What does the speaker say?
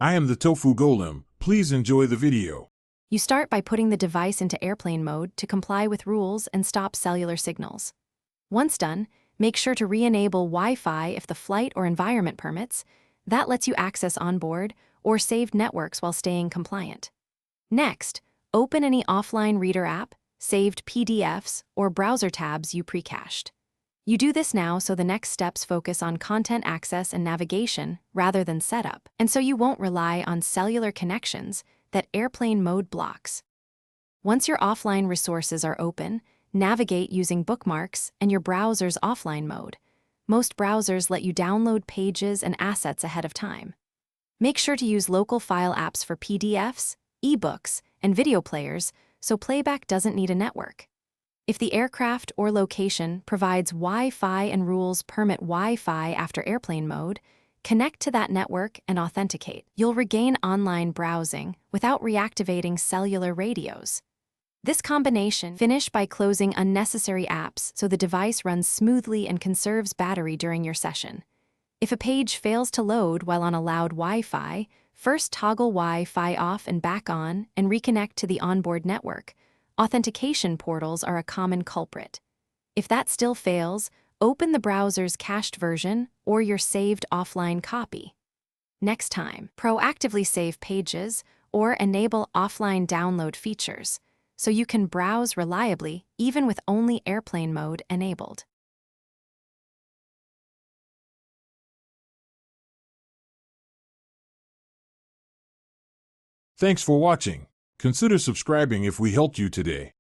I am the Tofu Golem. Please enjoy the video. You start by putting the device into airplane mode to comply with rules and stop cellular signals. Once done, make sure to re-enable Wi-Fi if the flight or environment permits. That lets you access onboard or saved networks while staying compliant. Next, open any offline reader app, saved PDFs, or browser tabs you pre-cached. You do this now so the next steps focus on content access and navigation rather than setup, and so you won't rely on cellular connections that airplane mode blocks. Once your offline resources are open, navigate using bookmarks and your browser's offline mode. Most browsers let you download pages and assets ahead of time. Make sure to use local file apps for PDFs, ebooks, and video players so playback doesn't need a network. If the aircraft or location provides Wi-Fi and rules permit Wi-Fi after airplane mode, connect to that network and authenticate. You'll regain online browsing without reactivating cellular radios. This combination finish by closing unnecessary apps so the device runs smoothly and conserves battery during your session. If a page fails to load while on allowed Wi-Fi, first toggle Wi-Fi off and back on and reconnect to the onboard network. Authentication portals are a common culprit. If that still fails, open the browser's cached version or your saved offline copy. Next time, proactively save pages or enable offline download features so you can browse reliably even with only airplane mode enabled. Thanks for watching. Consider subscribing if we helped you today.